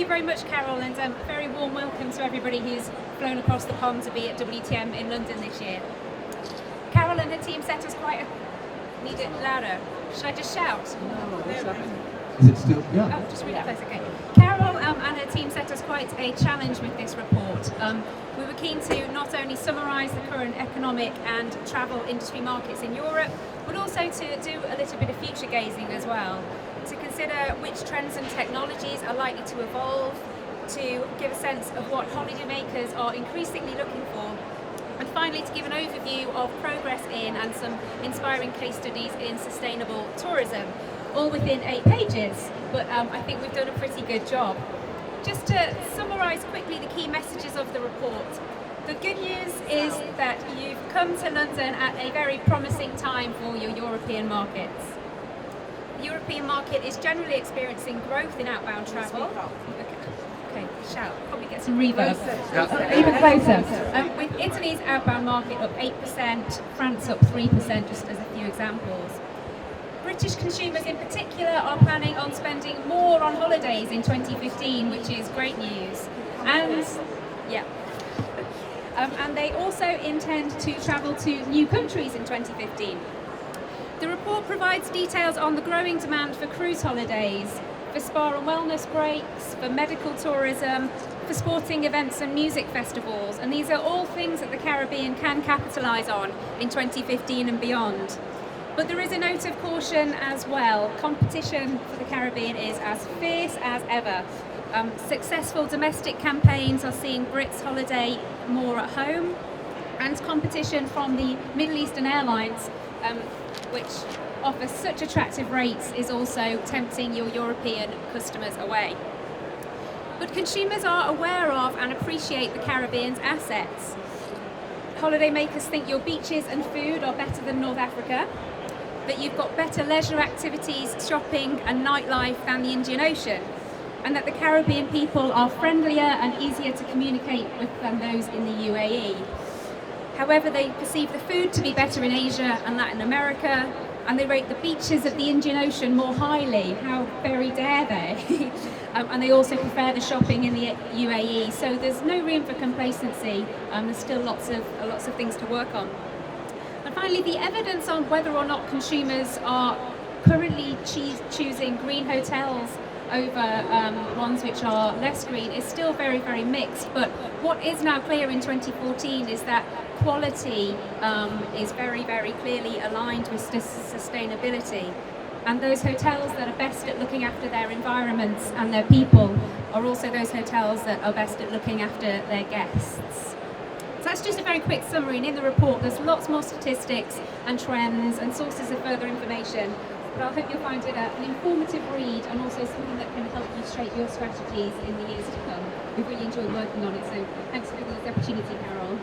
you very much, Carol, and a very warm welcome to everybody who's flown across the pond to be at WTM in London this year. Carol and her team set us quite a... Need it louder? Should I just shout? No, what's happening? Is it still? Yeah. Oh, just really close, okay. Carol and her team set us quite a challenge with this report. We were keen to not only summarise the current economic and travel industry markets in Europe, but also to do a little bit of future gazing as well, to consider which trends and technologies are likely to evolve, to give a sense of what holidaymakers are increasingly looking for, and finally to give an overview of progress in and some inspiring case studies in sustainable tourism, all within 8 pages, but I think we've done a pretty good job. Just to summarise quickly the key messages of the report. The good news is that you've come to London at a very promising time for your European markets. The European market is generally experiencing growth in outbound travel. Okay, shout, probably get some reverb. Even closer. With Italy's outbound market up 8%, France up 3%, just as a few examples. British consumers in particular are planning on spending more on holidays in 2015, which is great news. And they also intend to travel to new countries in 2015. The report provides details on the growing demand for cruise holidays, for spa and wellness breaks, for medical tourism, for sporting events and music festivals, and these are all things that the Caribbean can capitalise on in 2015 and beyond. But there is a note of caution as well. Competition for the Caribbean is as fierce as ever. Successful domestic campaigns are seeing Brits holiday more at home, and competition from the Middle Eastern airlines, which offers such attractive rates, is also tempting your European customers away. But consumers are aware of and appreciate the Caribbean's assets. Holidaymakers think your beaches and food are better than North Africa, that you've got better leisure activities, shopping and nightlife than the Indian Ocean, and that the Caribbean people are friendlier and easier to communicate with than those in the UAE. However, they perceive the food to be better in Asia and Latin America, and they rate the beaches of the Indian Ocean more highly. How very dare they? And they also prefer the shopping in the UAE. So there's no room for complacency. There's still lots of things to work on. And finally, the evidence on whether or not consumers are currently choosing green hotels over ones which are less green is still very, very mixed. But what is now clear in 2014 is that quality is very, very clearly aligned with sustainability. And those hotels that are best at looking after their environments and their people are also those hotels that are best at looking after their guests. So that's just a very quick summary, and in the report there's lots more statistics and trends and sources of further information. But I hope you'll find it an informative read and also something that can help you shape your strategies in the years to come. We've really enjoyed working on it, so thanks for giving us the opportunity, Carol.